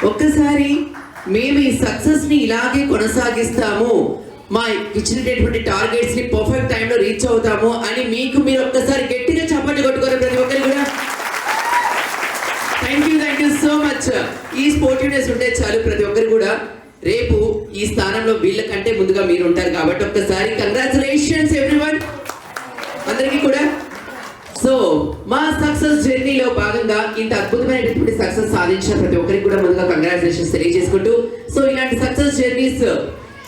ఒక్కసారి మేము ఈ సక్సెస్ ని ఇలాగే కొనసాగిస్తాము, మా ఇచ్చినటువంటి టార్గెట్స్ ని పర్ఫెక్ట్ టైంలో రీచ్ అవుతాము అని మీకు మీరు ఒక్కసారి గట్టిగా చప్పట్లు కొట్టుకోరు ప్రతి ఒక్కరు కూడా. Thank you so much. ఈ స్పోర్టివ్నెస్ ఉంటే చాలు ప్రతి ఒక్కరు కూడా రేపు ఈ స్థానంలో వీళ్ళకంటే ముందుగా మీరు ఉంటారు కాబట్టి ఒక్కసారి కంగ్రాచులేషన్స్ ఎవ్రీవన్ అందరికీ కూడా. సో మా సక్సెస్ జర్నీలో భాగంగా ఇంత అద్భుతమైనటువంటి సక్సెస్ సాధించిన ప్రతి ఒక్కరికి కూడా ముందుగా కంగ్రాచులేషన్స్ తెలియజేసుకుంటూ, సో ఇలాంటి సక్సెస్ జర్నీస్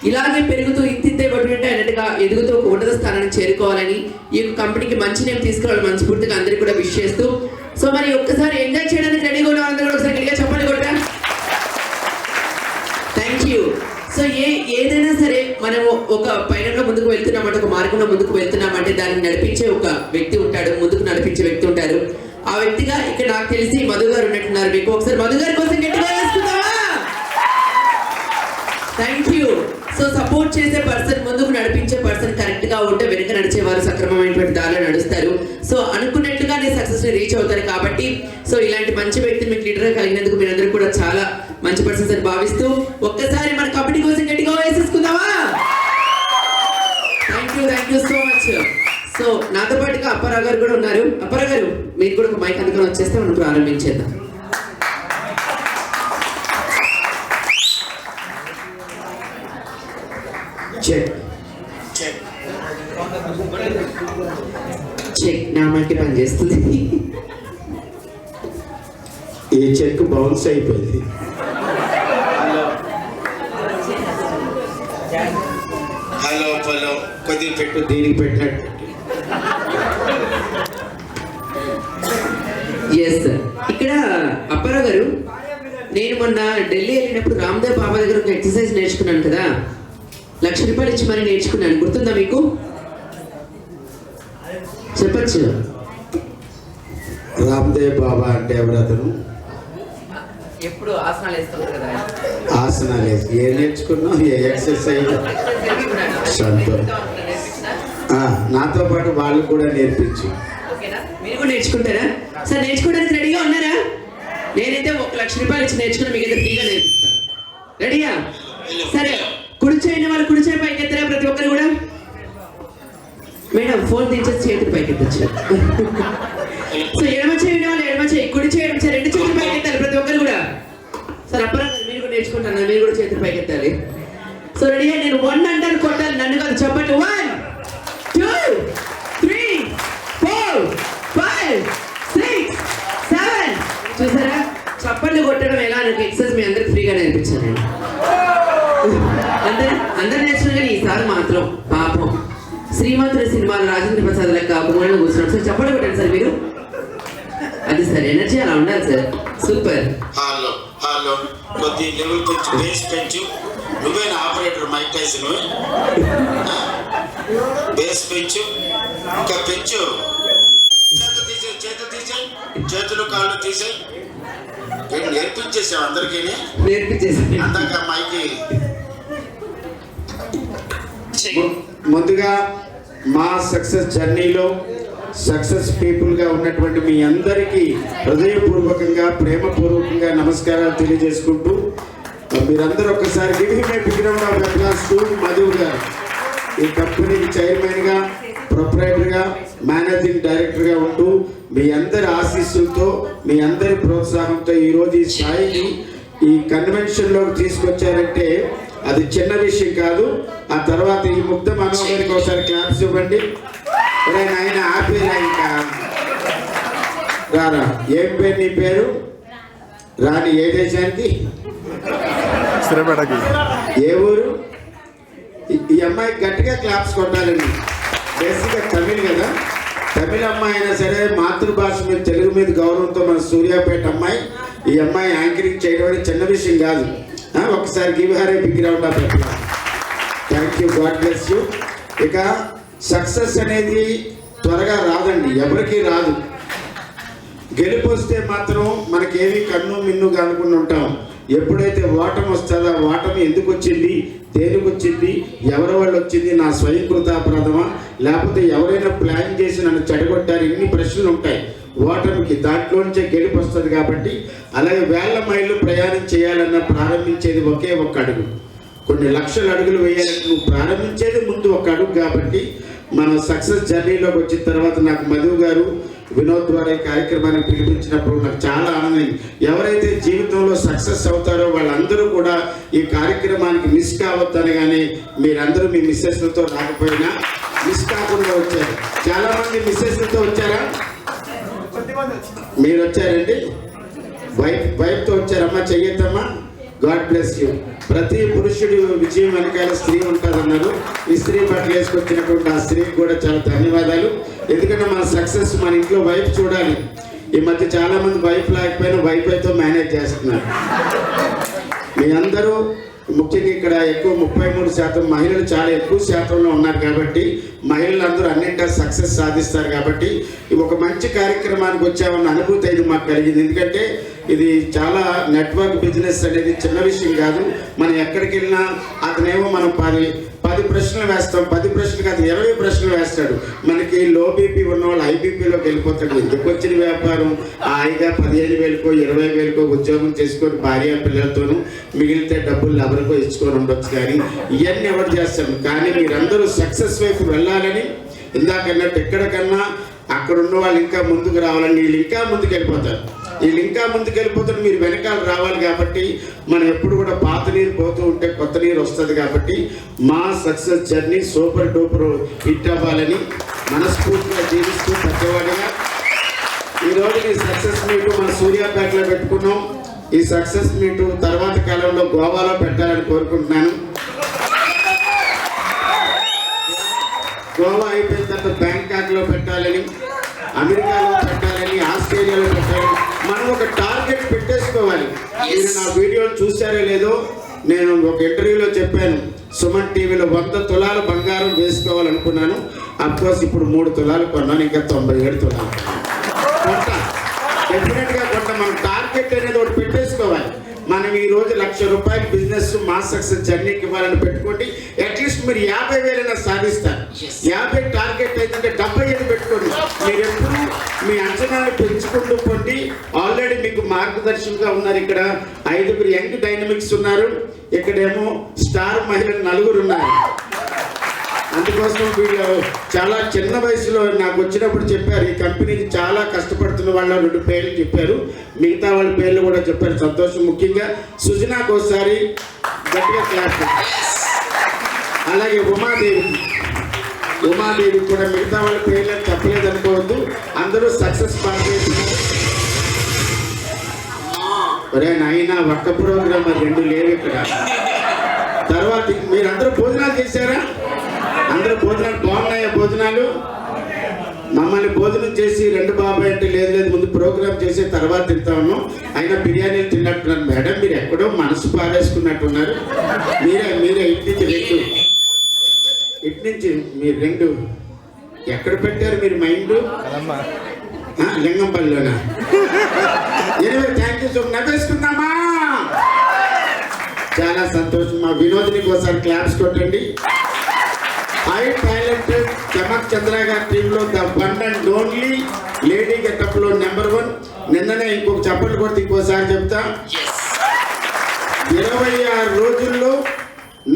ఇలాగే పెరుగుతూ ఇంతింతే పట్టుకుంటే అన్నట్టుగా ఎదుగుతూ ఒక ఉన్నత స్థానాన్ని చేరుకోవాలని, ఈ యొక్క కంపెనీకి మంచి నేమ్ తీసుకురావాలని మనస్ఫూర్తిగా అందరికీ కూడా విష్ చేస్తూ, సో మరి ఒక్కసారి ఎంజాయ్ చేయడానికి రెడీగా ఉన్న అందరూ ఒకసారి గట్టిగా చెప్పండి కొట్టా. Thank you. సో ఏదైనా సరే మనము ఒక పయనంలో ముందుకు వెళ్తున్నామంటే, ఒక మార్గంలో ముందుకు వెళ్తున్నామంటే దాన్ని నడిపించే ఒక వ్యక్తి ఉంటాడు, ముందుకు నడిపించే వ్యక్తి ఉంటారు. ఆ వ్యక్తిగా ఇక్కడ నాకు తెలిసి మధు గారు ఉన్నట్టున్నారు. మీకు ఒకసారి మధు గారి కోసం గట్టిగా వేసుకుందామా? Thank you. సో సపోర్ట్ చేసే పర్సన్, ముందుకు నడిపించే పర్సన్ కరెక్ట్ గా ఉంటే వెనుక నడిచేవారు సక్రమమైనటువంటి దారిలో నడుస్తారు. సో అనుకున్నట్లుగానే సక్సెస్ ని రీచ్ అవుతారు. కాబట్టి సో ఇలాంటి మంచి వ్యక్తిని మీకు లీడర్ గా కలిగినందుకు మీరందరూ కూడా చాలా మంచి పర్సన్స్ అని భావిస్తూ ఒక్కసారి మన కంపెనీ కోసం గట్టిగా వేసేసుకుందామా? Thank you so much. So నాతో పాటుగా అప్పారావు గారు కూడా ఉన్నారు. అప్పారావు గారు మీరు కూడా ఒక మైక్ అందుకొని వచ్చేస్తే మనం ప్రారంభించేద్దాం. చెక్ నా మట్టి పని చేస్తుంది. ఈ చెక్ బౌన్స్ అయిపోయింది. హలో హలో కొద్దిగా పెట్టు, దీనికి పెట్టినట్టు. Yes sir. ఇక్కడ అప్పారావు గారు, నేను మొన్న ఢిల్లీ వెళ్ళినప్పుడు రామ్దేవ్ బాబా దగ్గర ఒక ఎక్సర్సైజ్ నేర్చుకున్నాను కదా, ₹1,00,000 ఇచ్చి మరి నేర్చుకున్నాను. గుర్తుందా మీకు? చెప్పచ్చు. రామ్దేవ్ బాబా అంటే ఎవరు? అతను ఎప్పుడు ఆసనాలు వేస్తుంటారు కదా. ఆసనాలు వేసి ఏ నేర్చుకున్నావు? ఏ ఎక్సర్సైజ్? నాతో పాటు వాళ్ళు కూడా నేర్పించు. మీరు కూడా నేర్చుకుంటారా సార్? నేర్చుకోవడానికి రెడీగా ఉన్నారా? నేనైతే ₹1,00,000 ఇచ్చి నేర్చుకున్నా, మీకైతే ఫ్రీగా నేర్పిస్తాను. రెడీయా? సరే, కుడి చేయని వాళ్ళు కుడి చేయి పైకి ఎత్తారా ప్రతి ఒక్కరు కూడా? మేడం ఫోన్ తీసేసి చేతులు పైకి ఎత్తచ్చు. సో ఎడమ చేయని వాళ్ళు ఎడమ చేయి, కుడి చేయడం రెండు చేతులు పైకి ఎత్తాలి ప్రతి ఒక్కరు కూడా. సార్ అప్పరా మీరు కూడా నేర్చుకుంటాను, మీరు కూడా చేతులు పైకి ఎత్తాలి. సో రెడీగా? నేను 1 అంటాను, కొట్టాలి, నన్ను కాదు చెప్పండి. 1 2 3 4 5 6 7. చూసారా చప్పట్లు కొట్టడం ఎలా నాకు ఎక్సర్సైజ్ మీ అందరికి ఫ్రీగా నేర్పించాను నేను. అందరు నేర్చుకున్నా కానీ ఈసారి మాత్రం పాపం శ్రీమంతుల సినిమాలో రాజేంద్ర ప్రసాద్ లెక్క మూలలో కూర్చున్నాడు. సార్ చప్పట్లు కొట్టండి సార్ మీరు. అది సార్ ఎనర్జీ అలా ఉండాలి సార్. సూపర్. హలో హలో కొద్ది లెవెల్ పెంచు, బేస్ పెంచు. నువ్వేనా ఆపరేటర్ మైక్ టైసన్? బేస్ పెంచు, ఇంకా పెంచు. చేతులు తీసేయి, చేతులు కాళ్ళు తీసేయి. నేర్పించేసావు అందరికీ? నేర్పించేసి అందాక మైకి. ముందుగా మా సక్సెస్ జర్నీలో సక్సెస్ పీపుల్గా ఉన్నటువంటి మీ అందరికీ హృదయపూర్వకంగా ప్రేమపూర్వకంగా నమస్కారాలు తెలియజేసుకుంటూ, మీరందరూ ఒక్కసారి మధు గారు ఈ కంపెనీకి చైర్మన్గా, ప్రొపరేటర్గా, మేనేజింగ్ డైరెక్టర్గా ఉంటూ మీ అందరి ఆశీస్సులతో, మీ అందరి ప్రోత్సాహంతో ఈరోజు ఈ స్థాయికి, ఈ కన్వెన్షన్లోకి తీసుకొచ్చారంటే అది చిన్న విషయం కాదు. ఆ తర్వాత ఈ ముగ్ధ మనోహరికి ఒకసారి క్లాప్స్ ఇవ్వండి. ఆయన ఆపేరా ఇంకా రారా. ఏం పేరు నీ పేరు? రాని. ఏ దేశానికి? ఏ ఊరు? ఈ అమ్మాయి గట్టిగా క్లాప్స్ కొట్టాలండి. బేసిక్గా తమిళ్ కదా, తమిళ అమ్మాయి అయినా సరే మాతృభాష మీద, తెలుగు మీద గౌరవంతో మన సూర్యాపేట అమ్మాయి. ఈ అమ్మాయి యాంకరింగ్ చేయడం అనేది చిన్న విషయం కాదు. ఒకసారి give her a big round of applause. Thank you, God bless you. ఇక సక్సెస్ అనేది త్వరగా రాదండి, ఎవరికీ రాదు. గెలుపు వస్తే మాత్రం మనకేమీ కన్ను మిన్నుగా అనుకుని ఉంటాం. ఎప్పుడైతే ఓటమి వస్తుందో, ఓటమి ఎందుకు వచ్చింది, దేనికి వచ్చింది, ఎవరి వాళ్ళు వచ్చింది, నా స్వయం కృతాపరాధమా, లేకపోతే ఎవరైనా ప్లాన్ చేసి నన్ను చెడగొట్టారు, ఇన్ని ప్రశ్నలు ఉంటాయి. ఓటమికి, దాంట్లోంచే గెలుపు వస్తుంది. కాబట్టి అలాగే వేల మైళ్ళు ప్రయాణం చేయాలన్న ప్రారంభించేది ఒకే ఒక్క అడుగు. కొన్ని లక్షల అడుగులు వేయాలని నువ్వు ప్రారంభించేది ముందు ఒక అడుగు. కాబట్టి మనం సక్సెస్ జర్నీలోకి వచ్చిన తర్వాత నాకు మధు గారు వినోద్ ద్వారా ఈ కార్యక్రమానికి పిలిపించినప్పుడు నాకు చాలా ఆనందం. ఎవరైతే జీవితంలో సక్సెస్ అవుతారో వాళ్ళందరూ కూడా ఈ కార్యక్రమానికి మిస్ కావద్దని, కానీ మీరందరూ మీ మిస్సెస్లతో రాకపోయినా మిస్ కాకుండా వచ్చారు. చాలామంది మిస్సెస్లతో వచ్చారా? మీరు వచ్చారండి? వైఫ్తో వచ్చారమ్మా? చెయ్యొద్దమ్మా. God bless you. ప్రతి పురుషుడు విజయం వెనకాల స్త్రీ ఉంటుందన్నారు. ఈ స్త్రీ బట్టలు వేసుకొచ్చినటువంటి ఆ స్త్రీకి కూడా చాలా ధన్యవాదాలు. ఎందుకంటే మన సక్సెస్ మన ఇంట్లో వైఫ్ చూడాలి. ఈ మధ్య చాలా మంది వైఫ్ లేకపోయినా వైఫైతో మేనేజ్ చేస్తున్నారు. మీ అందరూ ముఖ్యంగా ఇక్కడ ఎక్కువ 33% మహిళలు చాలా ఎక్కువ శాతంలో ఉన్నారు. కాబట్టి మహిళలందరూ అన్నింటా సక్సెస్ సాధిస్తారు. కాబట్టి ఒక మంచి కార్యక్రమానికి వచ్చామన్న అనుభూతి అయితే మాకు కలిగింది. ఎందుకంటే ఇది చాలా నెట్వర్క్ బిజినెస్ అనేది చిన్న విషయం కాదు. మనం ఎక్కడికి వెళ్ళినా అతనేమో మనం 10 ప్రశ్నలు వేస్తాం, 10 ప్రశ్నలు కాదు 20 ప్రశ్నలు వేస్తాడు. మనకి లో బీపీ ఉన్న వాళ్ళు ఐబీపీలోకి వెళ్ళిపోతాడు. ఎందుకు వచ్చిన వ్యాపారం హాయిగా 15,000కో 20,000కో ఉద్యోగం చేసుకొని భార్య పిల్లలతోనూ మిగిలితే డబ్బులు ఎవరికో ఇచ్చుకొని ఉండొచ్చు. కానీ ఇవన్నీ ఎవరు చేస్తాం. కానీ మీరందరూ సక్సెస్ వైపు వెళ్ళాలని, ఇందాకన్నట్టు ఎక్కడికన్నా అక్కడ ఉన్న వాళ్ళు ఇంకా ముందుకు రావాలని, వీళ్ళు ఇంకా ముందుకు వెళ్ళిపోతారు. వీళ్ళు ఇంకా ముందుకు వెళ్ళిపోతారు, మీరు వెనకాల రావాలి. కాబట్టి మనం ఎప్పుడు కూడా పాత నీరు పోతూ ఉంటే కొత్త నీరు వస్తుంది. కాబట్టి మా success journey super duper hit అవ్వాలని మనస్ఫూర్తిగా జీవిస్తూ పెద్దవాడిగా ఈరోజు ఈ సక్సెస్ మీటు మన సూర్యాపేటలో పెట్టుకున్నాం. ఈ సక్సెస్ మీటు తర్వాత కాలంలో గోవాలో పెట్టాలని కోరుకుంటున్నాను. గోవా అయిపోయిన తర్వాత బ్యాంకాక్లో పెట్టాలని, అమెరికాలో పెట్టాలని, ఆస్ట్రేలియాలో పెట్టాలని మనం ఒక టార్గెట్ పెట్టేసుకోవాలి. మీరు నా వీడియోలు చూసారో లేదో, నేను ఒక ఇంటర్వ్యూలో చెప్పాను, సుమన్ టీవీలో 100 తులాలు బంగారం వేసుకోవాలనుకున్నాను. అఫ్కోర్స్ ఇప్పుడు 3 తులాలు కొన్నాను, ఇంకా 97 తులాలు కొంట. డెఫినెట్గా కొంట. మనం టార్గెట్ అనేది ఒకటి పెట్టేసుకోవాలి. మనం ఈ రోజు ₹1,00,000 బిజినెస్ మా సక్సెస్ జర్నీకి ఇవ్వాలని పెట్టుకోండి. అట్లీస్ట్ మీరు 50,000 సాధిస్తారు. 50 టార్గెట్ అయితే 75 పెట్టుకోండి. మీరు ఎప్పుడు మీ అంచనాలు పెంచుకుంటూ పోండి. ఆల్రెడీ మీకు మార్గదర్శకులుగా ఉన్నారు. ఇక్కడ 5 యంగ్ డైనమిక్స్ ఉన్నారు. ఇక్కడేమో స్టార్ మహిళలు 4 ఉన్నారు. అందుకోసం వీళ్ళు చాలా చిన్న వయసులో నాకు వచ్చినప్పుడు చెప్పారు, ఈ కంపెనీకి చాలా కష్టపడుతున్న వాళ్ళ 2 పేర్లు చెప్పారు. మిగతా వాళ్ళ పేర్లు కూడా చెప్పారు. సంతోషం. ముఖ్యంగా సుజనాకు ఒకసారి గట్టిగా క్లాస్. అలాగే ఉమాదేవి కూడా మిగతా వాళ్ళ పేర్లు చెప్పలేదు అనుకోవద్దు. అందరూ సక్సెస్ పార్టీ. ఒరే నాయన ఒక్క ప్రోగ్రామ్ 2 లేవు ఇక్కడ. తర్వాత మీరందరూ భోజనాలు చేశారా? అందరూ భోజనాలు బాగున్నాయా? భోజనాలు మమ్మల్ని భోజనం చేసి 2 బాబాయ్ అంటే లేదు ముందు ప్రోగ్రామ్ చేసే తర్వాత తింటా ఉన్నాం. అయినా బిర్యానీలు తిన్నట్టున్నారు. మేడం మీరు ఎక్కడో మనసు పారేసుకున్నట్టున్నారు. మీరే ఇటు నుంచి మీరు 2 ఎక్కడ పెట్టారు మీరు మైండ్? లింగంపల్లిలోనా? Anyway thank you. సో నవ్వేసుకుందామా? చాలా సంతోషం. మా వినోద్నికి ఒకసారి క్లాప్స్ కొట్టండి. హై టాలెంటెడ్ చమక్ చంద్ర గారి టీంలో the one and only lady getup లో నెంబర్ 1. నిన్ననే ఇంకొక చప్పట్లు కొడితే ఇంకోసారి చెప్తా. 26 రోజుల్లో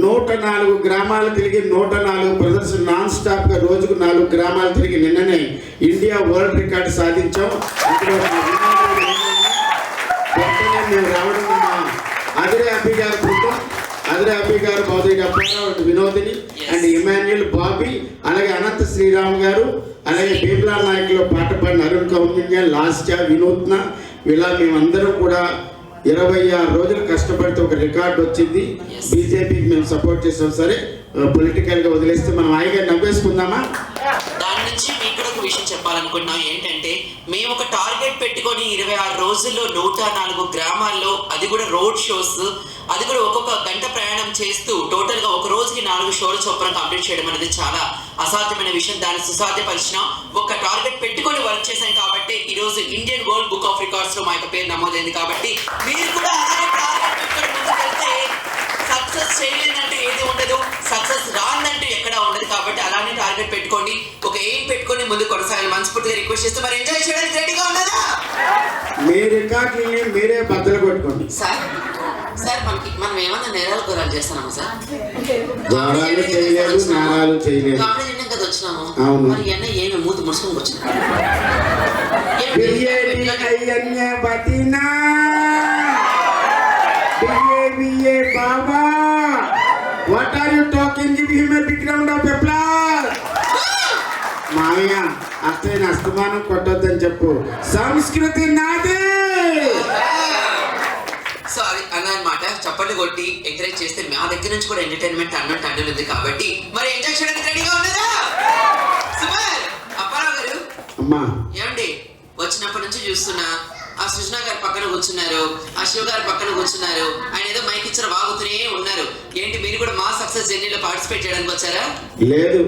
104 గ్రామాలు తిరిగి 104 ప్రదర్శన నాన్ స్టాప్ గా రోజుకు 4 గ్రామాలు తిరిగి నిన్ననే ఇండియా వరల్డ్ రికార్డు సాధించాం. మేము రావడం అదిరే అబ్బి గారి బృందం, అదిరే అబ్బి గారు, బౌద్ధ అప్పారావు, వినోదిని అండ్ ఇమాన్యుల్, బాబీ, అలాగే అనంత శ్రీరామ్ గారు, అలాగే భీమ్లా నాయకులు పాట పాడిన అరుణ్ కౌన్య, లాస్య, వినూత్న, ఇలా మేమందరం కూడా 26 రోజులు కష్టపడితే ఒక రికార్డు వచ్చింది. బీజేపీకి మేము సపోర్ట్ చేసాం. సరే పొలిటికల్ గా వదిలేస్తే మనం హాయిగా నవ్వేసుకుందామా? దాని నుంచి మీకు కూడా ఒక విషయం చెప్పాలనుకుంటున్నాం. ఏంటంటే మేము ఒక టార్గెట్ పెట్టుకొని 26 రోజుల్లో 104 గ్రామాల్లో, అది కూడా రోడ్ షోస్, అది కూడా ఒక్కొక్క గంట ప్రయాణం చేస్తూ టోటల్ గా ఒక రోజుకి 4 షోల చొప్పున కంప్లీట్ చేయడం అనేది చాలా అసాధ్యమైన విషయం. దాన్ని సుసాధ్యపరిచిన ఒక టార్గెట్ పెట్టుకొని వర్క్ చేశాం. కాబట్టి ఈ రోజు Indian world book of records లో మా యొక్క పేరు నమోదైంది. కాబట్టి మీరు కూడా అలాగే టార్గెట్ పెట్టుకొని ముందుకెళ్తే సక్సెస్ చేయలేదంటే ఏది ఉండదు, సక్సెస్ రాందంటే ఎక్కడా ఉండదు. కాబట్టి అలానే టార్గెట్ పెట్టుకోండి, ఒక ఎయిమ్ పెట్టుకొని ముందు కొనసాగాలి. మనస్ఫూర్తిగా రిక్వెస్ట్ చేస్తూ మరి ఎంజాయ్ చేయడానికి రెడీగా ఉన్నారా? మీ రికార్డులని మీరే బద్దలు కొట్టుకోండి. సార్ సార్ మనం ఏమన్నా నేరాలు కూరలు చేస్తున్నామా సార్? ఘోరాలు చేయలేదు, నేరాలు చేయలేదు. కామెడీ చేయడం కదా వచ్చినాము. అవును. మరి అన్న ఏమి మూతి ముడుచుకొని వచ్చినా బిఏ బతినా బిఏ బాబా what are you talking? Give him a big round of applause. మామయ్య అత్తయ్య అస్తమానం కొట్టొద్దని చెప్పు. సంస్కృతి నాదే. సారీ అన్నమాట. చప్పట్లు కొట్టి ఎంకరేజ్ చేస్తే మా దగ్గర నుంచి కూడా ఎంటర్టైన్మెంట్ అన్నట్టు అంటుంది కాబట్టి మరి ఎంజాయ్ చేయడానికి రెడీగా ఉన్నారా? సూపర్. అప్పారావు గారు అమ్మా ఏమండి వచ్చినప్పటి నుంచి చూస్తున్నా ఆ సృజన గారి పక్కన కూర్చున్నారు, ఆ శివ గారి పక్కన కూర్చున్నారు. ఆయన ఏదో మైక్ ఇచ్చిన వాగుతూనే ఉన్నారు. ఏంటి మీరు కూడా మా సక్సెస్ జర్నీలో పార్టిసిపేట్ చేయడానికి వచ్చారా? లేదు,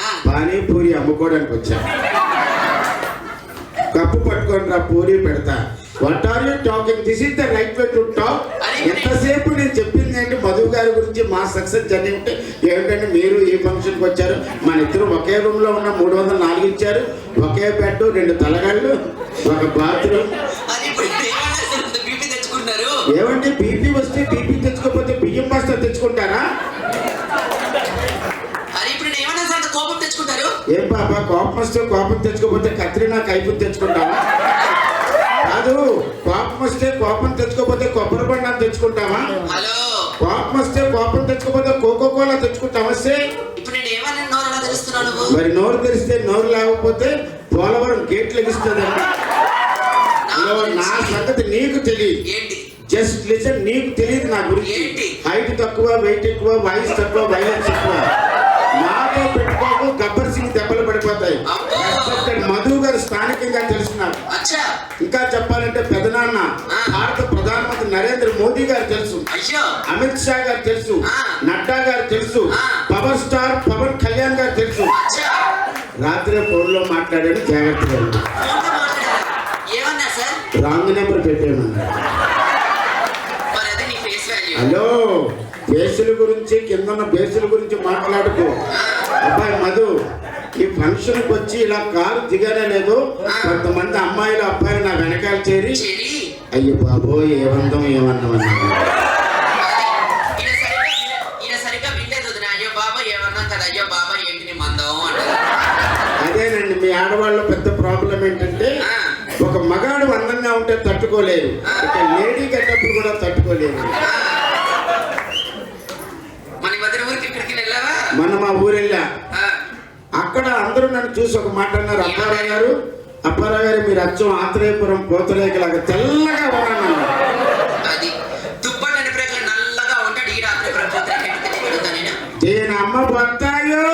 ఆ, పానీపూరి అమ్ముకోవడానికి వచ్చా. కప్పు పట్టుకొని రా, పూరి పెడతా. What are you talking? This is the right way to talk. ఎంతసేపు నేను చెప్పింది ఏంటి మధు గారి గురించి, మా సక్సెస్ జర్నీ ఉంటే ఏమిటంటే మీరు ఈ ఫంక్షన్కి వచ్చారు. మన ఇద్దరు ఒకే రూమ్ లో ఉన్న 304 ఇచ్చారు. ఒకే బెడ్, 2 తలగళ్ళు, ఒక బాత్రూమ్. అది ఇప్పుడు ఏమన్నా సార్ ఇంత బీపీ తెచ్చుకుంటున్నారు? ఏమంటే బీపీ వస్తే బీపీ తెచ్చుకోకపోతే బియ్యం బస్తా తెచ్చుకుంటారా? అది ఇప్పుడు ఏమన్నా సార్ ఇంత కోపం తెచ్చుకుంటారు? ఏం పాప, కోపం వస్తే కోపం తెచ్చుకోకపోతే కత్రినా కైపు తెచ్చుకుంటావా? కాదు, కోపం వస్తే కోపం తెచ్చుకోకపోతే కొబ్బరి బండాలు తెచ్చుకుంటావా? హలో, కోపం వస్తే కోపం తెచ్చుకోకపోతే కోకో కోలా తెచ్చుకుంటావా? ఇప్పుడు నేను ఏమన్నా నోరు ఎలా తెలుస్తున్నావు నువ్వు? మరి నోరు తెరిస్తే నోరు లేకపోతే పోలవరం గేట్లు లెగిస్తుందండి. నా సంగతి నీకు తెలియదు. ఏంటి? Just listen. నీకు తెలియదు నా గురించి. ఏంటి? హైట్ తక్కువ, వెయిట్ ఎక్కువ, వాయిస్ తక్కువ, వైలెన్స్ ఎక్కువ. నాతో పెట్టుకోకు, గబ్బర్ సింగ్ దెబ్బలు పడిపోతాయి. మధు గారు స్థానికంగా తెలుసు నాకు. అచ్చా. ఇంకా చెప్పాలంటే పెదనాన్న భారత ప్రధానమంత్రి నరేంద్ర మోదీ గారు తెలుసు. అయ్యో. అమిత్ షా గారు తెలుసు. నడ్డా గారు తెలుసు. పవర్ స్టార్ పవన్ కళ్యాణ్ గారు తెలుసు. అచ్చా. రాత్రి ఫోన్ లో మాట్లాడాను, జాగ్రత్తగా ఉంది. ఫోన్లో మాట్లాడారా? ఏమన్నా సార్? Wrong number పెట్టామన్నా. మరి అది నీ ఫేస్ వాల్యూ. హలో, బేసుల గురించి, కిందన్న బేసుల గురించి మాట్లాడుకో. అబ్బాయి మధు, ఈ ఫంక్షన్ కి వచ్చి ఇలా కారు దిగానే లేదు. కొంతమంది అమ్మాయిలు అబ్బాయిలు నా వెనకాల చేరి చెరి అయ్యో బాబోయ్ ఏమందం ఏమన్నాం అన్నారు. ఈయన సరిగ్గా వినలేదు వదినా. అయ్యో బాబా ఏమన్నా కదా, అయ్యో బాబా ఏంటి నీ మందం అంటారు. అదేనండి, మీ ఆడవాళ్ళ పెద్ద ప్రాబ్లం ఏంటంటే ఒక మగాడు అందంగా ఉంటే తట్టుకోలేరు, ఒక లేడీ గెటప్పుడు కూడా తట్టుకోలేరు. మన వదిన ఊరికి ఇక్కడికి వెళ్ళావా? మన మా ఊరెళ్ళా, అక్కడ అందరూ నన్ను చూసి ఒక మాట అన్నారు. అప్పారావు గారు మీరు అచ్చం ఆత్రేయపురం పోతరేకలాగా తెల్లగా ఉన్నాను. అది దుప్పటి ప్రేకలు నల్లగా ఉంటాడు. ఈ ఆత్రేయపురం పోతరేక నేను అమ్మ బతాయో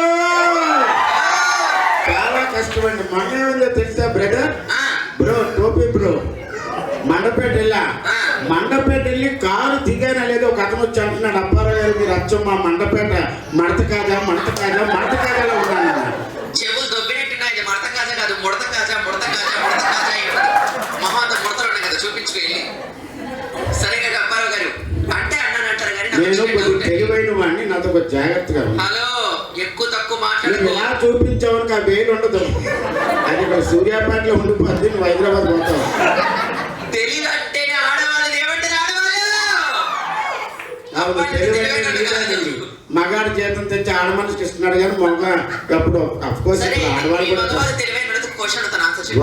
చాలా కష్టమండి. మొన్న ఏమైందో తెలుసా బ్రదర్? బ్రో టోపీ బ్రో, మండపేట వెళ్ళి కారు దిగానా లేదో ఒక అతను వచ్చి అంటున్నాడు, అప్పారావు గారు మీరు అచ్చం మా మండపేట మడత కాజా ఉన్నాను. చెవులు దొబ్బినట్టున్నా. ఇది మడత కాజా కాదు, ముడత కాజా. మహాంత ముడతలు ఉన్నాయి కదా, చూపించుకు వెళ్ళి. సరే కదా అప్పారావు గారు అంటే అన్నాను అంటారు కానీ నేను కొంచెం తెలివైన వాడిని, నాతో ఒక జాగ్రత్తగా. హలో, ఎక్కువ తక్కువ నువ్వు మాట్లాడు. ఎలా చూపించావని ఆ వేలు ఉండదు. అది ఇక్కడ సూర్యాపేటలో ఉండిపోద్ది, నువ్వు హైదరాబాద్ పోతావు. తెలివి అంటేనే ఆడవాళ్ళది. ఏమంటారు ఆడవాళ్ళు? అవును, తెలివైన మగాడి జీతం తెచ్చి ఆడ మనిషికి ఇస్తున్నాడు కానీ మగ ఎప్పుడు అఫ్కోర్స్ ఆడవాళ్ళు కూడా.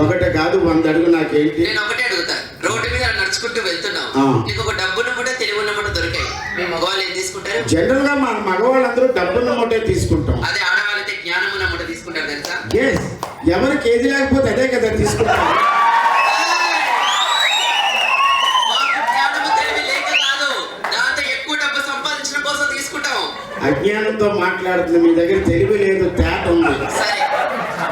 ఒకటే కాదు 100 అడుగు. నాకేంటి, నేను ఒకటే అడుగుతా. రోడ్డు మీద నడుచుకుంటూ వెళ్తున్నావు, నీకు ఒక డబ్బున్న మూట తెలివి ఉన్న మూట దొరికాయి, మీ మగవాళ్ళు ఏం తీసుకుంటారు? జనరల్ గా మన మగవాళ్ళందరూ డబ్బున్న మూటే తీసుకుంటాం. అదే ఆడవాళ్ళైతే జ్ఞానం ఉన్న మూట తీసుకుంటారు తెలుసా? ఎస్, ఎవరికి ఏది లేకపోతే అదే కదా తీసుకుంటాం. మాకు జ్ఞానము తెలివి లేక కాదు, దాంతో ఎక్కువ డబ్బు సంపాదించడం కోసం తీసుకుంటాం. అజ్ఞానంతో మాట్లాడుతుంది, మీ దగ్గర తెలివి లేదు, తేట ఉంది. సరే,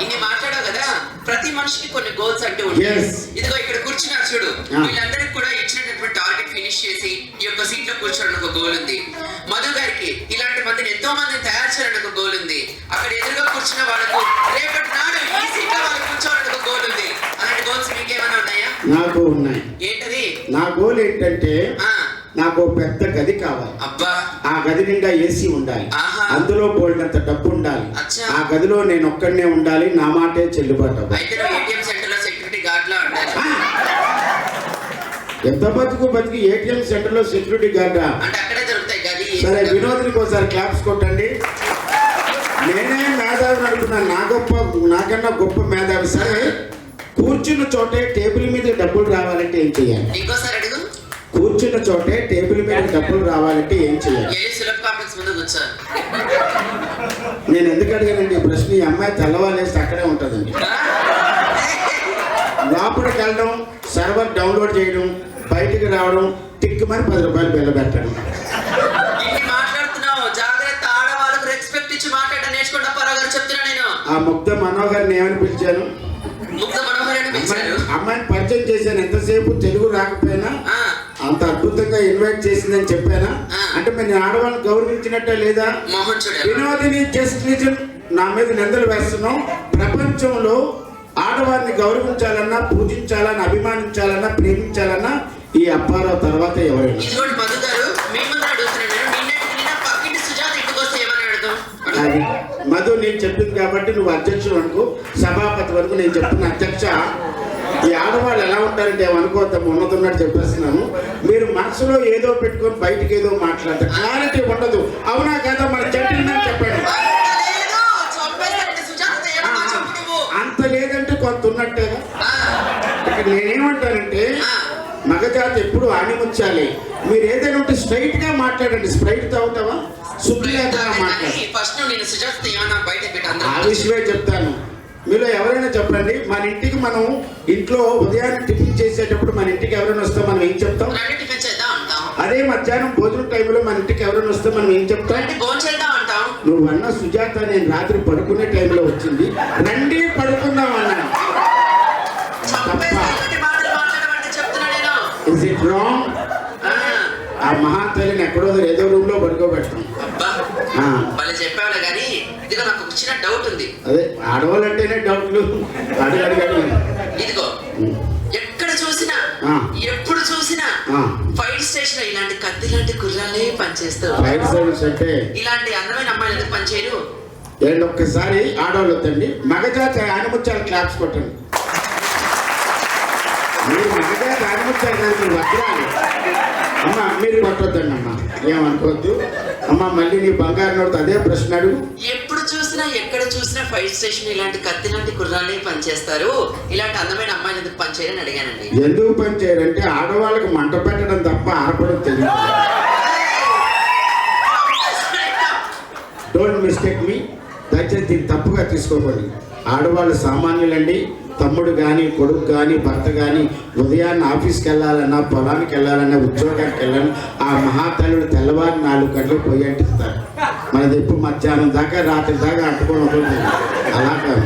ఇన్ని మాట్లాడావు కదా, ప్రతి మనిషికి కొన్ని గోల్స్ అంటూ ఉంటాయి. ఇదిగో ఇక్కడ కూర్చున్నారు చూడు, వీళ్ళందరికీ కూడా ఇచ్చినటువంటి టార్గెట్ ఫినిష్ చేసి ఈ యొక్క సీట్ లో కూర్చోవడం ఒక గోల్ ఉంది. మధు గారికి ఇలాంటి మందిని ఎంతో మందిని తయారు చేయాలని ఒక గోల్ ఉంది. అక్కడ ఎదురుగా కూర్చున్న వాళ్ళకు రేపటి నాడు ఈ సీట్ లో వాళ్ళు కూర్చోవాలని ఒక గోల్ ఉంది. అలాంటి గోల్స్ మీకేమైనా ఉన్నాయా? నాకు ఉన్నాయి. ఏంటది? నా గోల్ ఏంటంటే నాకు ఓ పెద్ద గది కావాలి. అబ్బా ఆ గది నిండా ఏసీ ఉండాలి. ఆహా. అందులో బోల్డంత డబ్బు ఉండాలి. అచ్చా. ఆ గదిలో నేను ఒక్కడనే ఉండాలి. నా మాటే చెల్లుబాటు అవ్వాలి. అయితే నువ్వు ఏటీఎం సెంటర్ లో సెక్యూరిటీ గార్డ్ లా ఉండాలి. ఎంత బతుకు ఏటీఎం సెంటర్ లో సెక్యూరిటీ గార్డా? అంటే అక్కడే దొరుకుతాయి గది. సరే, వినోద్నికి ఒకసారి క్లాప్స్ కొట్టండి. నేనే మేధావిని అనుకున్నాను. నాకన్నా గొప్ప మేధావి. సరే, కూర్చున్న చోటే టేబుల్ మీద డబ్బులు రావాలంటే ఏం చేయాలి? ఇంకోసారి అడుగు. కూర్చున్న చోటే టేబుల్ మీద డబ్బులు రావాలంటే ఏం చేయాలి? ఏ సులభ కాంప్లెక్స్ ముందు కూర్చో. నేను ఎందుకు అడిగానండి ఈ ప్రశ్న? ఈ అమ్మాయి తెల్లవాళ్ళేస్తే అక్కడే ఉంటుందండి. లోపలికి వెళ్ళడం, సర్వర్ డౌన్లోడ్ చేయడం, బయటికి రావడం, టిక్కుమని 10 రూపాయలు బిల్లు పెట్టడం. ఇన్ని మాట్లాడుతున్నావు, జాగ్రత్త. ఆడవాళ్ళకు రెస్పెక్ట్ ఇచ్చి మాట్లాడడం నేర్చుకుంటా పరావు గారు చెప్తున్నా నేను. ఆ ముగ్ధ మనోహర్ని ఏమని పిలిచాను? ముగ్ధ మనోహర్ అని పిలిచారు. అమ్మాయిని పరిచయం చేశాను. ఎంతసేపు తెలుగు రాకపోయినా ఆ, అంత అద్భుతంగా ఇన్వైట్ చేసిందని చెప్పానా? అంటే నేను ఆడవాళ్ళని గౌరవించినట్టే లేదా? మోహన్ చూడాలి. వినోదిని జస్ట్ లిజన్ నా మీద నిందలు వేస్తున్నాం. ప్రపంచంలో ఆడవారిని గౌరవించాలన్నా, పూజించాలన్నా, అభిమానించాలన్నా, ప్రేమించాలన్నా ఈ అప్పారావు తర్వాత ఎవరైనా. ఇదిగోండి మధు గారు, మీ ముందు అడుగుతున్నాను. నిన్న పక్కింటి సుజాత ఇంటికి వస్తే ఏమని అడుగుతాం? అది మధు నేను చెప్పింది కాబట్టి నువ్వు అధ్యక్షుడు అనుకో, సభాపతి వరకు నేను చెప్తున్న అధ్యక్ష. ఈ ఆడవాళ్ళు ఎలా ఉంటారంటే ఏమనుకోవద్దాం, ఉన్నతున్నట్టు చెప్పేస్తున్నాను. మీరు మనసులో ఏదో పెట్టుకొని బయటికి ఏదో మాట్లాడతారు. క్లారిటీ ఉండదు. అవునా కదా? మన జెంటిల్మెన్ చెప్పండి. అంత లేదంటే కొంత ఉన్నట్టేగా. ఇక్కడ నేనేమంటానంటే మగజాతి ఎప్పుడు ఆణిముచ్చాలి. మీరు ఏదైనా ఉంటే స్ట్రైట్ గా మాట్లాడండి. స్ప్రైట్ తాగుతావా, శుభ్రంగా మాట్లాడండి. ఆ విషయమే చెప్తాను. మీలో ఎవరైనా చెప్పండి, మన ఇంటికి మనం ఇంట్లో ఉదయాన్నే టిఫిన్ చేసేటప్పుడు మన ఇంటికి ఎవరైనా వస్తే మనం ఏం చెప్తాం? అదే మధ్యాహ్నం భోజనం టైంలో మన ఇంటికి ఎవరైనా వస్తే మనం ఏం చెప్తాం? నువ్వు అన్న సుజాత నేను రాత్రి పడుకునే టైంలో వచ్చింది, రండి పడుకుందాం అన్నాను. Is it wrong? ఆ మహాతల్లిని ఎక్కడో ఏదో రూమ్ లో పడుకోబెడతాం. చెప్పావులే కానీ ఇదిగో నాకు ఒక చిన్న డౌట్ ఉంది. అదే ఆడవాళ్ళంటేనే డౌట్లు అడగడు. ఇదిగో ఎక్కడ చూసినా ఎప్పుడు చూసినా ఫైర్ స్టేషన్ లో ఇలాంటి కత్తి లాంటి గుర్రాలే పనిచేస్తారు. ఫైర్ సర్వీస్ అంటే ఇలాంటి అందమైన అమ్మాయిలు ఎందుకు పనిచేయరు? ఏంటి ఒక్కసారి ఆడవాళ్ళు వద్దండి, మగజాతి ఆనిముత్యాలు క్లాప్స్ కొట్టండి. మీరు మగజాతి ఆనిముత్యాలు కాదు, మీరు వజ్రాలు. అమ్మ మీరు కొట్టొద్దండి అమ్మ, ఏమనుకోవద్దు అమ్మ. మళ్ళీ నీ బంగారు నోడుతో అదే ప్రశ్న అడుగు. ఎప్పుడు చూసినా ఎక్కడ చూసినా ఫైర్ స్టేషన్ ఇలాంటి కత్తి లాంటి గుర్రాలే పనిచేస్తారు, ఇలాంటి అందమైన అమ్మాయిలు ఎందుకు పనిచేయరని అడిగానండి. ఎందుకు పని చేయరంటే ఆడవాళ్ళకి మంట పెట్టడం తప్ప ఆడపడం తెలియదు. డోంట్ మిస్టేక్ మీ. దయచేసి దీన్ని తప్పుగా తీసుకోకండి. ఆడవాళ్ళు సామాన్యులండి. తమ్ముడు కానీ, కొడుకు కానీ, భర్త కానీ ఉదయాన్నే ఆఫీస్కి వెళ్ళాలన్నా, పొలానికి వెళ్ళాలన్నా, ఉద్యోగానికి వెళ్ళాలన్నా ఆ మహాతల్లుడు తెల్లవారి 4 గంటలకు పోయి అంటిస్తారు. మనది ఎప్పుడు మధ్యాహ్నం దాకా రాత్రి దాకా అంటుకొని ఉంటుంది. అలా కాదు.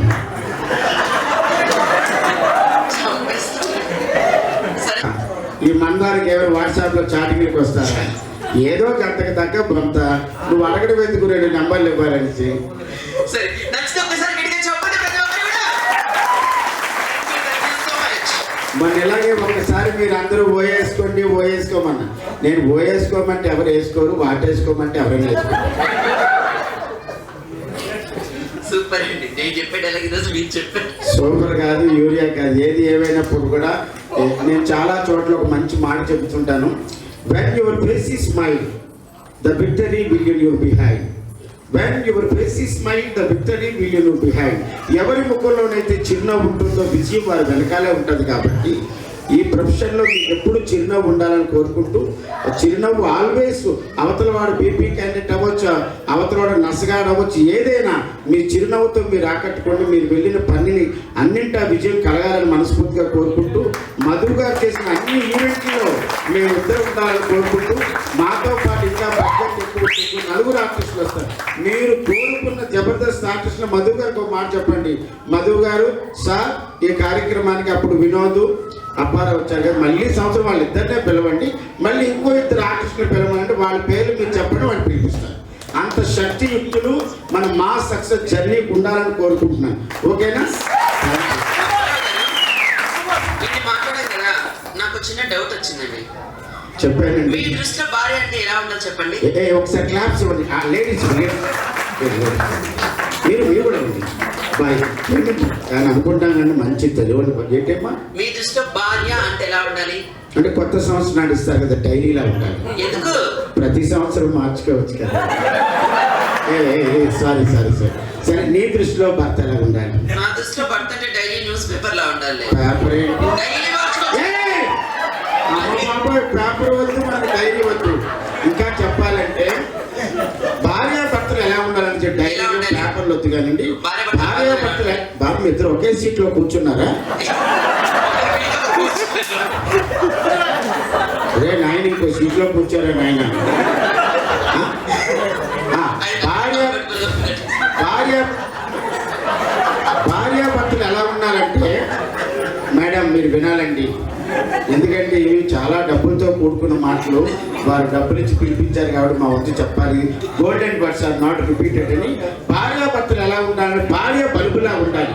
ఈ మందారికి ఎవరు వాట్సాప్లో చాటింగ్కి వస్తారా? ఏదో గంటకు దాకా కొంత నువ్వు అడగడం ఎందుకు 2 నెంబర్లు ఇవ్వాలనేసి. సరే నెక్స్ట్ ఒకసారి గట్టిగా చెప్పండి ప్రతి ఒక్కరు కూడా. మన ఇలాగే ఒకసారి మీరు అందరూ ఓయేసుకోండి, ఓయేసుకోమన్నా. నేను ఓయేసుకోమంటే ఎవరు వేసుకోరు, వాటేసుకోమంటే ఎవరైనా వేసుకోరు. సూపర్ అండి. నేను చెప్పేటలా ఈరోజు మీరు చెప్పారు. సూపర్ కాదు, యూరియా కాదు, ఏది ఏమైనప్పుడు కూడా నేను చాలా చోట్ల ఒక మంచి మాట చెబుతుంటాను. When your face is smile, the victory will in your behind. When your face is smile, the victory will in your behind. ఎవరి ముఖంలోనైతే చిరునవ్వు ఉంటుందో విజయం వారి వెనకాలే ఉంటుంది. కాబట్టి ఈ ప్రొఫెషన్లో మీకు ఎప్పుడు చిరునవ్వు ఉండాలని కోరుకుంటూ, చిరునవ్వు ఆల్వేస్ అవతల వాడు బీపీ క్యాండిడేట్ అవ్వచ్చు, అవతల వాడు నసగాడు అవ్వచ్చు, ఏదైనా మీ చిరునవ్వుతో మీరు ఆకట్టుకోండి. మీరు వెళ్ళిన పనిని అన్నింటా విజయం కలగాలని మనస్ఫూర్తిగా కోరుకుంటూ, మధు గారు చేసిన అన్ని ఈవెంట్లో మేము ఇద్దరు ఉండాలని కోరుకుంటూ, మాతో పాటు ఇంకా బడ్జెట్ ఎక్కువ 4 ఆర్టిస్టులు వస్తారు. మీరు కోరుకున్న జబర్దస్త్ ఆర్టిస్టులు మధు గారికి ఒక మాట చెప్పండి. మధు గారు సార్ ఈ కార్యక్రమానికి అప్పుడు వినోద్ అప్పారావు వచ్చారు కదా, మళ్ళీ సంవత్సరం వాళ్ళిద్దరినే పిలవండి, మళ్ళీ ఇంకో 2 ఆర్టిస్టులు పిలవండి, వాళ్ళ పేర్లు మీరు చెప్పండి, వాళ్ళు పిలిపిస్తారు. అంత శక్తియుక్తులు మన మా సక్సెస్ జర్నీకి ఉండాలని కోరుకుంటున్నాను. ఓకేనా? ఇది మాట్లాడాం కదా, నాకు చిన్న డౌట్ వచ్చిందండి. చెప్పానండి. మీ దృష్టిలో భార్య అంటే ఎలా ఉండాలి చెప్పండి. ఒకసారి క్లాప్స్ ఇవ్వండి. లేడీస్ మీరు కూడా ఉంది బాయ్ అని అనుకుంటాం కానీ మంచి తెలియని ఏంటమ్మా. మీ దృష్టిలో భార్య అంటే ఎలా ఉండాలి అంటే కొత్త సంవత్సరం నాడు ఇస్తారు కదా, డైరీలా ఉండాలి. ఎందుకు? ప్రతి సంవత్సరం మార్చుకోవచ్చు కదా. సారీ సరే, నీ దృష్టిలో భర్త ఎలా ఉండాలి? నా దృష్టిలో భర్త అంటే డైలీ న్యూస్ పేపర్ లా ఉండాలి. పేపర్ ఏంటి? డైలీ మార్చుకో. పేపర్ వద్దు, మనకు డైరీ వద్దు. ఇంకా చెప్పాలంటే భార్య భర్తలు ఎలా ఉండాలని చెప్పి డైరీ పేపర్లు వద్దు కానండి. భార్య భర్తలు బాబు ఇద్దరు ఒకే సీట్ లో కూర్చున్నారా? అరే నాయన ఇంకో సీట్ లో కూర్చోరా నాయన. భార్య భర్తలు ఎలా ఉండాలంటే మేడం మీరు వినాలండి, ఎందుకంటే ఇవి చాలా డబ్బులతో కూడుకున్న మాటలు. వారు డబ్బులు ఇచ్చి పిలిపించారు కాబట్టి మా వంతు చెప్పాలి. Golden words are not repeated అని. భార్య భర్తలు ఎలా ఉండాలి? భార్య బల్బులా ఉండాలి.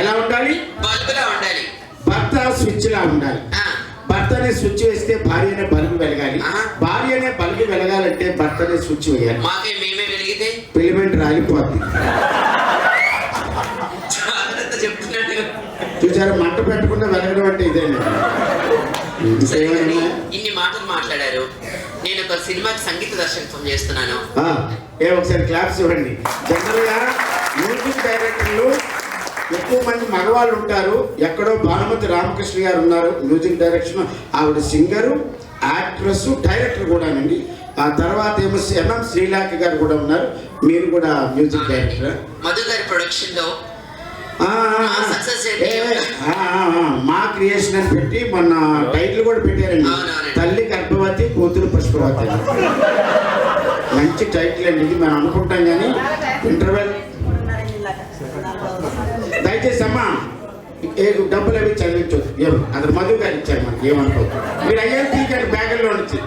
ఎలా ఉండాలి? బల్బులా ఉండాలి. భర్త స్విచ్ లా ఉండాలి. భర్తనే స్విచ్ వేస్తే భార్యనే బల్బు వెలగాలి. భార్యనే బల్బు వెలగాలంటే భర్తనే స్విచ్ వేయాలి. మాకే మేమే వెలిగితే పిలిమెంట్ రాలిపోద్ది. చెప్తున్నాడు చూసారా, మంట పెట్టకుండా వెలగడం అంటే ఇదేనా? ఇన్ని మాటలు మాట్లాడారు. నేను ఒక సినిమాకి సంగీత దర్శకత్వం చేస్తున్నాను. ఒకసారి క్లాప్స్ ఇవ్వండి. జనరల్ గా మ్యూజిక్ డైరెక్టర్లు ఎక్కువ మంది మగవాళ్ళు ఉంటారు. ఎక్కడో భానుమతి రామకృష్ణ గారు ఉన్నారు మ్యూజిక్ డైరెక్షన్. ఆవిడ సింగరు, యాక్ట్రెస్, డైరెక్టర్ కూడానండి. ఆ తర్వాత ఏమో ఎంఎం శ్రీలేఖ గారు కూడా ఉన్నారు. మీరు కూడా మ్యూజిక్ డైరెక్టర్. మధు గారి ప్రొడక్షన్ లో మా క్రియేషన్ అని పెట్టి మొన్న టైటిల్ కూడా పెట్టారండి. తల్లి గర్భవతి, కూతురు పుష్పవతి. మంచి టైటిల్ అండి ఇది. మనం అనుకుంటాం కానీ ఇంటర్వెల్. దయచేసి అమ్మా డబ్బులు అవి చదివించవచ్చు. అది మధు గారు ఇచ్చారు మనకి, ఏమనుకోవచ్చు. మీరు అయ్యారు తీకండి బ్యాగుల్లో నుంచి.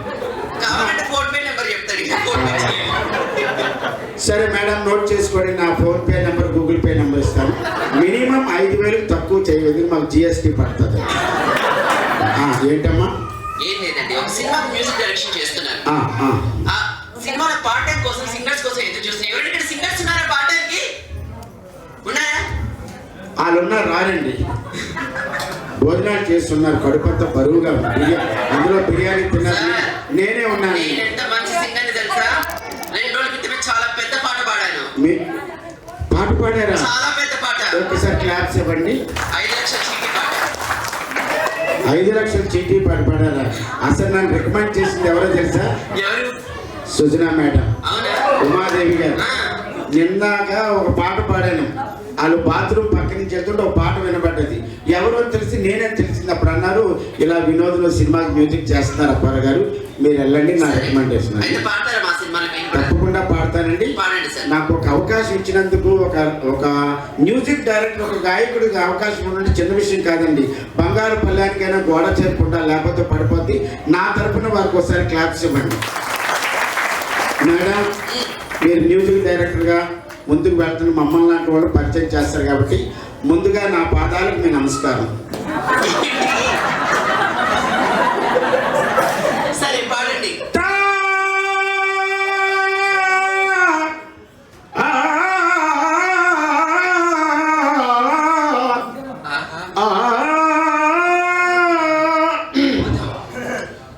సరే మేడం, నోట్ చేసుకోండి. నా phone pay number, Google pay number ఇస్తాను. మినిమం 5,000 తక్కువ చేయదు, మాకు జిఎస్టీ పడుతుంది. ఏంటమ్మా? ఏం లేదండి, ఒక సినిమా మ్యూజిక్ డైరెక్షన్ చేస్తున్నాను. సినిమా పార్ట్ టైం కోసం, సింగర్స్ కోసం ఎదురు చూస్తున్నాను. ఎవరైనా సింగర్స్ ఉన్నారా పార్ట్ టైం కి? ఉన్నారా? వాళ్ళు ఉన్నారు, రారండి. భోజనాలు చేస్తున్నారు, కడుపంతా బరువుగా ఉంది. అందులో బిర్యానీ తిన్నారు. నేనే ఉన్నాను. ఎంత మంచి సింగర్ తెలుసా? 2 రోజుల క్రితమే చాలా పెద్ద పాట పాడాను. పాట పాడారా? చాలా పెద్ద పాట. ఒకసారి క్లాప్స్ ఇవ్వండి. 5 లక్షల చీటీ పాట. 5 లక్షల చీటీ పాట పాడారా? అసలు నన్ను రికమెండ్ చేసింది ఎవరో తెలుసా? ఎవరు? సుజనా మేడం, అవునా? ఉమాదేవి గారు. నిందాగా ఒక పాట పాడాను. వాళ్ళు బాత్రూమ్ పక్క నుంచి వెళ్తుంటే ఒక పాట వినబడ్డది. ఎవరో తెలిసి నేనే తెలిసింది. అప్పుడు అన్నారు, ఇలా వినోద్లో సినిమాకి మ్యూజిక్ చేస్తున్నారు అప్పారావు గారు, మీరు వెళ్ళండి, నా రికమెండేషన్. తప్పకుండా పాడతానండి. నాకు ఒక అవకాశం ఇచ్చినందుకు, ఒక మ్యూజిక్ డైరెక్టర్, ఒక గాయకుడికి అవకాశం ఉండండి చిన్న విషయం కాదండి. బంగారు పల్లెనికైనా గోడ చేరుకుంటా, లేకపోతే పడిపోద్ది. నా తరఫున వారికి ఒకసారి క్లాప్స్ ఇవ్వండి. మేడం, మీరు మ్యూజిక్ డైరెక్టర్గా ముందుకు వెళ్తున్న మమ్మల్ని లాంటి వాళ్ళు పరిచయం చేస్తారు కాబట్టి ముందుగా నా పాదాలకు మీ నమస్కారం. సరే పాడండి.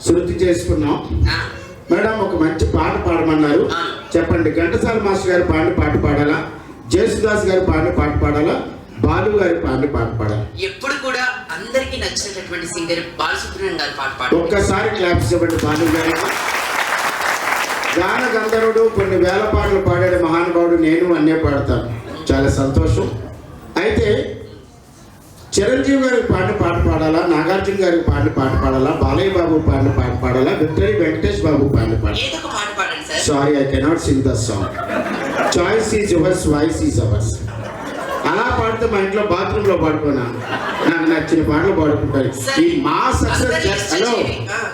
శృతి చేసుకున్నాం. మేడం, ఒక మంచి పాట పాడమన్నారు. చెప్పండి. ఘంటసాల మాస్టర్ గారు పాట పాడాలా? జేసుదాస్ గారు పాట పాడాలా? బాలు గారి పాట పాడాలా? ఎప్పుడు కూడా అందరికి నచ్చినటువంటి సింగర్ బాలసుబ్రహ్మణ్యం గారి పాట పాడాలి. ఒక్కసారి క్లాప్స్ ఇవ్వండి బాలు గారికి. గాన గంధర్వుడు, కొన్ని వేల పాటలు పాడాడు మహానుభావుడు. నేను అన్నే పాడతాను. చాలా సంతోషం. అయితే చిరంజీవి గారికి పాట పాడాలా? నాగార్జున గారికి పాట పాడాలా? బాలయ్య బాబు పాట పాడాలా? విక్టరీ వెంకటేష్ బాబు పాట పాడాలి? Sorry, I cannot Singh the song. Choice is yours, voice is ours. అలా పాడితే మా ఇంట్లో బాత్రూమ్ లో పాడుకున్నా. నాకు నచ్చిన పాటలు పాడుకుంటారు. ఈ మా సక్సెస్, హలో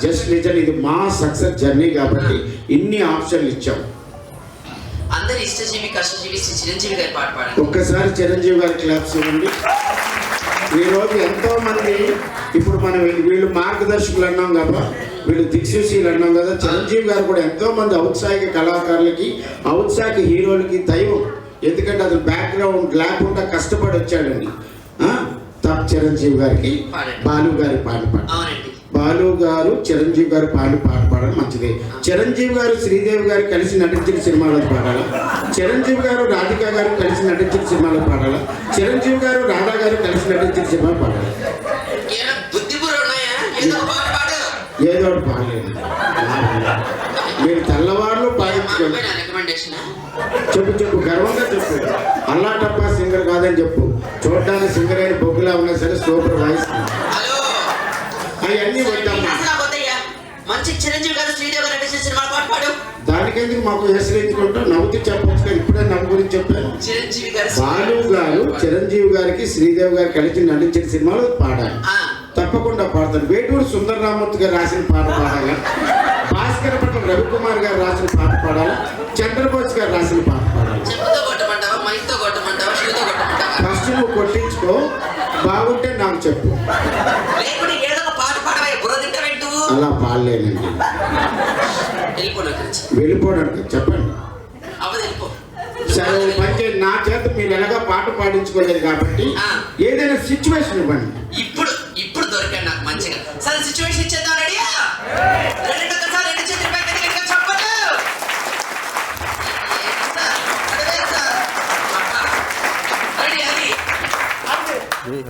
జస్ట్ లిజన్, ఇది మా సక్సెస్ జర్నీ కాబట్టి ఇన్ని ఆప్షన్లు ఇచ్చాం. అందరి ఇష్టజీవి కష్టజీవి శ్రీ చిరంజీవి గారి పాట పాడాలి. ఒక్కసారి చిరంజీవి గారి క్లాప్స్ ఇవ్వండి. ఈరోజు ఎంతో మంది ఇప్పుడు మనం వీళ్ళు మార్గదర్శకులు అన్నాం కదా, వీళ్ళు దిక్సూచీలు అన్నాం కదా. చిరంజీవి గారు కూడా ఎంతో మంది ఔత్సాహిక కళాకారులకి, ఔత్సాహిక హీరోలకి దైవం. ఎందుకంటే అతను బ్యాక్గ్రౌండ్ లేకుండా కష్టపడి వచ్చాడండి. చిరంజీవి గారికి బాలు గారి పాట బాలు గారు చిరంజీవి గారు పాట పాడడం మంచిదే. చిరంజీవి గారు శ్రీదేవి గారు కలిసి నటించిన సినిమాలో పాడాలా, చిరంజీవి గారు రాధిక గారు కలిసి నటించిన సినిమాలో పాడాలా, చిరంజీవి గారు రాధా గారు కలిసి నటించిన సినిమాలో పాడాలా. ఏదో ఒకటి పాడలేదు. మీరు తెల్లవారులు పాడించుకోండి. చెప్పు గర్వంగా చెప్పు. అల్లా టప్పా సింగర్ కాదని చెప్పు. చూడడానికి సింగర్ అయిన బొగ్గులా ఉన్నా సరే సూపర్ వాయిస్. అవన్నీ వద్దమ్మా. మంచి చిరంజీవి గారు శ్రీదేవి గారు నటించిన సినిమా పాట పాడు. దానికెందుకు మాకు హెసరించుకుంటూ నవ్వుతూ చెప్పొచ్చు. ఇప్పుడే నవ్వు గురించి చెప్పాను. చిరంజీవి గారు బాలు గారు చిరంజీవి గారికి శ్రీదేవి గారు కలిసి నటించిన సినిమాలో పాడాలి. తప్పకుండా పాడతాను. వేటూరు సుందరరామూర్తి గారు రాసిన పాట పాడాలా, భాస్కర్ పట్ల రవికుమార్ గారు రాసిన పాట పాడాలా, చంద్రబోస్ గారు రాసిన పాట పాడాలి. ఫస్ట్ నువ్వు కొట్టించుకో, బాగుంటే నాకు చెప్పు. అలా పాడలేనండి. వెళ్ళిపోవడానికి చెప్పండి. సరే మంచి నా చేత మీరు ఎలాగా పాట పాడించుకోలేదు కాబట్టి ఏదైనా సిచ్యువేషన్ ఇవ్వండి. ఇప్పుడు దొరికాడు నాకు మంచిగా. సరే సిచ్యువేషన్ ఇచ్చేద్దాం. రెడీయా?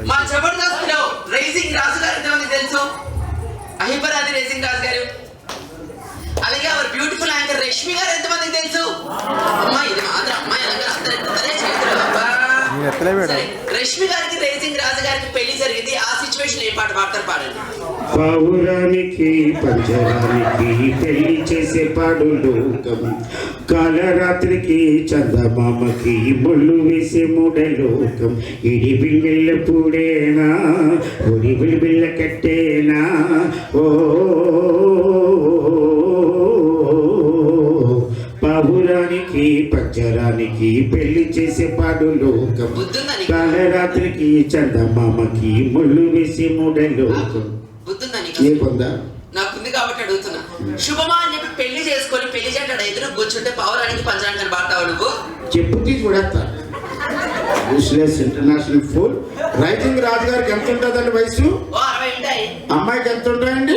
మా జబర్దస్త్ లో రైజింగ్ రాజు గారు ఎంతమంది తెలుసు? అహిబరాది రైజింగ్ రాజు గారు. అలాగే అవర్ బ్యూటిఫుల్ యాంకర్ రష్మి గారు ఎంతమందికి తెలుసు? అమ్మాయి ఇది మాత్రం అమ్మాయి రష్మి గారికి రైజింగ్ రాజు గారికి పెళ్లి జరిగింది. ఆ సిచ్యువేషన్ ఏ పాట పాడతారు? పాడండి. పావురానికి పంజరానికి పెళ్లి చేసే పాడు లోకం, కాలరాత్రికి చందమామకి ముళ్ళు వేసే మూడలోకం, ఇడి బిళ్ళ పూడేనా ఒడి బిళ్ళ కట్టేనా ఓ పావురానికి పంజరానికి పెళ్లి చేసే పాడు లోకం, కాలరాత్రికి చందమామకి ముళ్ళు వేసే మూడలోకం. నాకుంది కాబట్టి అడుగుతున్నా. శుభమా అని చెప్పి పెళ్లి చేసుకొని పెళ్లి జంట ఎదురు కూర్చుంటే పావురానికి పంజరానికి పాడతావు నువ్వు? చెప్పుకి చూడతా. ఇంటర్నేషనల్ ఫుల్ రైజింగ్ రాజు గారికి ఎంత ఉంటుందండి వయసు? అమ్మాయికి ఎంత ఉంటాయండి?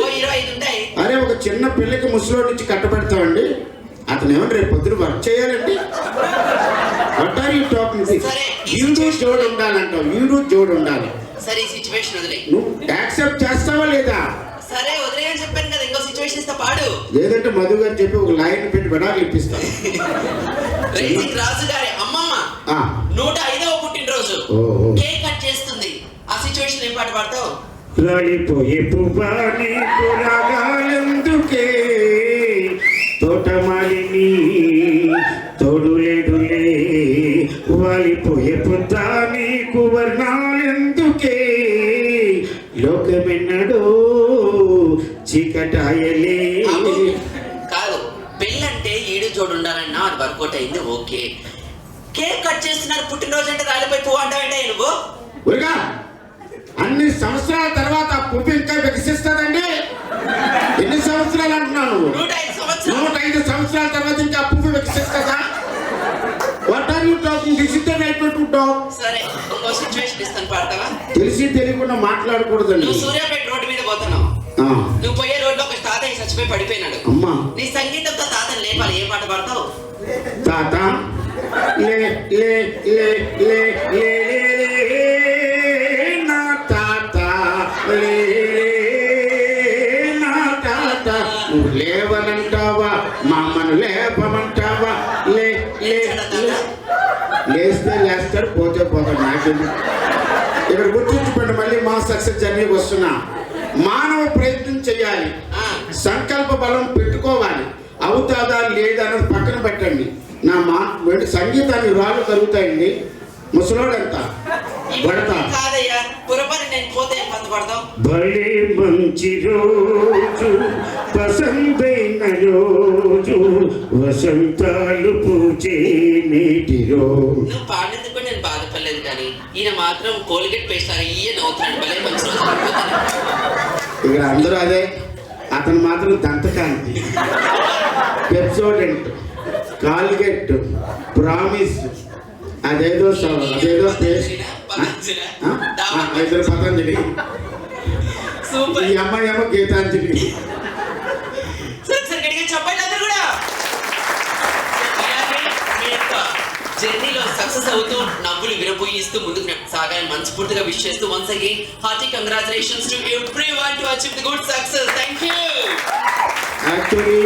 అరే ఒక చిన్న పిల్లకి ముసలో నుంచి కట్టబెడతామండి. అతను ఏమన్నా రేపు పొద్దున వర్క్ చేయాలండి. What are you talking? ఈడు జోడు ఉండాలంటావు. ఈడు జోడు ఉండాలి. సరే సిచ్యువేషన్ వదిలే. నువ్వు యాక్సెప్ట్ చేస్తావా లేదా? సరే వదిలేయని చెప్పాను కదా. ఇంకో సిచ్యువేషన్ ఇస్తా పాడు. లేదంటే మధు గారు చెప్పి ఒక లైన్ పెట్టి విడాకులు ఇప్పిస్తాను. రైజింగ్ రాజు గారి అమ్మమ్మ 105వ పుట్టినరోజు కేక్ కట్ చేస్తుంది. ఆ సిచ్యువేషన్ ఏం పాట పాడతావు? రాలిపోయే పువ్వాని పురాగాలెందుకే తోటమాలిని తోడులేడులే, వాలిపోయే పుత్తాని కువర్ణాలెందుకే లోకమెన్నడో చీకటాయలే. కాదు, పెళ్ళంటే ఈడు జోడు ఉండాలన్నా అది వర్కౌట్ అయింది. ఓకే, కేక్ కట్ చేస్తున్నారు. పుట్టినరోజు అంటే రాలిపోయి పువ్వు అంటావేంటే నువ్వు? అన్ని సంవత్సరాల తర్వాత పువ్వు ఇంకా వికసిస్తుందండి. ఎన్ని సంవత్సరాలు అంటున్నాను? 105 సంవత్సరాల తర్వాత ఇంకా పువ్వు వికసిస్తుందా? What are you talking? Decision అయిపోయి టాక్. సరే ఇంకో సిచ్యువేషన్ ఇస్తాను, పాడతావా? తెలిసి తెలియకుండా మాట్లాడకూడదండి. నువ్వు సూర్యాపేట రోడ్డు మీద పోతున్నావు. నువ్వు పోయే రోడ్లో ఒక తాతయ్య చచ్చిపోయి పడిపోయినాడు. అమ్మా, నీ సంగీతంతో తాతని లేపాలి. ఏ పాట పాడతావు? తాత లే లే లే లే లే నా తాత లే నా తాత. నువ్వు లేవనంటావా, మా అమ్మను లేపమంటావా? లే లే లేస్తే లేస్తాడు, పోతే పోతాడు. నాకు ఇక్కడ గుర్తుంచుకోండి. మళ్ళీ మా సక్సెస్ జర్నీకి వస్తున్నా. మానవ ప్రయత్నం చేయాలి, సంకల్ప బలం పెట్టుకోవాలి. అవుతాదా లేదా అన్నది పక్కన పెట్టండి. నా సంగీతాన్ని రాళ్ళు కలుగుతాయండి. ముసలోడంత పడతా. భలే మంచి రోజు, పసందైన రోజు, రోజు వసంతాలు పూచే నేటిరో. నువ్వు పాడినందుకు కూడా నేను బాధపడలేదు, కానీ ఈయన మాత్రం కోల్గేట్ పేస్ట్ లాగా ఈయన అవుతున్నాడు. భలే మంచి రోజు పడిపోతాను. ఇక్కడ అందరూ అదే, అతను మాత్రం దంతకాంతి, పెప్సోడెంట్, కాల్గేట్, ప్రామిస్, అదేదో పేస్ట్, ఇద్దరు పతంజలి, సూపర్. ఈ అమ్మాయి ఏమో గీతాంజలి. సరే గట్టిగా చెప్పండి అందరూ కూడా. ఇలాగే మీ యొక్క జర్నీలో సక్సెస్ అవుతూ నవ్వులు విరబోయిస్తూ ముందుకు సాగాలని మనస్ఫూర్తిగా విష్ చేస్తూ once again hearty congratulations to everyone to achieve the good success. Thank you. Actually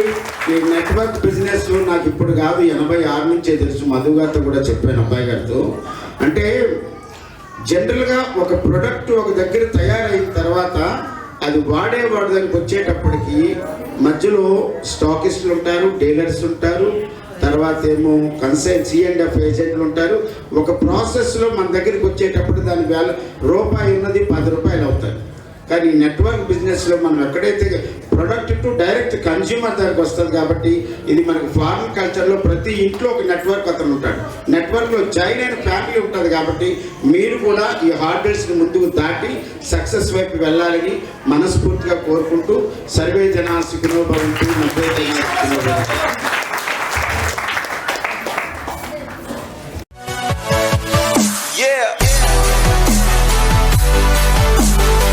ఈ నెట్వర్క్ బిజినెస్ నాకు ఇప్పుడు కాదు, 86 నుంచే తెలుసు. మధు గారితో కూడా చెప్పాను, అబ్బాయి గారితో. అంటే జనరల్గా ఒక ప్రొడక్ట్ ఒక దగ్గర తయారైన తర్వాత అది వాడేవాడు దానికి వచ్చేటప్పటికి మధ్యలో స్టాకిస్టులు ఉంటారు, డీలర్స్ ఉంటారు, తర్వాత ఏమో C&F ఏజెంట్లు ఉంటారు. ఒక ప్రాసెస్లో మన దగ్గరికి వచ్చేటప్పుడు దాని రూపాయి ఉన్నది 10 రూపాయలు అవుతాయి. కానీ నెట్వర్క్ బిజినెస్లో మనం ఎక్కడైతే ప్రొడక్ట్ టు డైరెక్ట్ కన్జ్యూమర్ దగ్గరికి వస్తుంది కాబట్టి ఇది మనకు ఫారిన్ కల్చర్లో ప్రతి ఇంట్లో ఒక నెట్వర్క్ అతను ఉంటాడు. నెట్వర్క్లో జాయిన్ అయిన ఫ్యామిలీ ఉంటుంది కాబట్టి మీరు కూడా ఈ హార్డల్స్ని ముందుకు దాటి సక్సెస్ వైపు వెళ్ళాలని మనస్ఫూర్తిగా కోరుకుంటూ సర్వే జనా సుఖినో భవంతు, నవ్వే జనా సుఖినో భవంతు.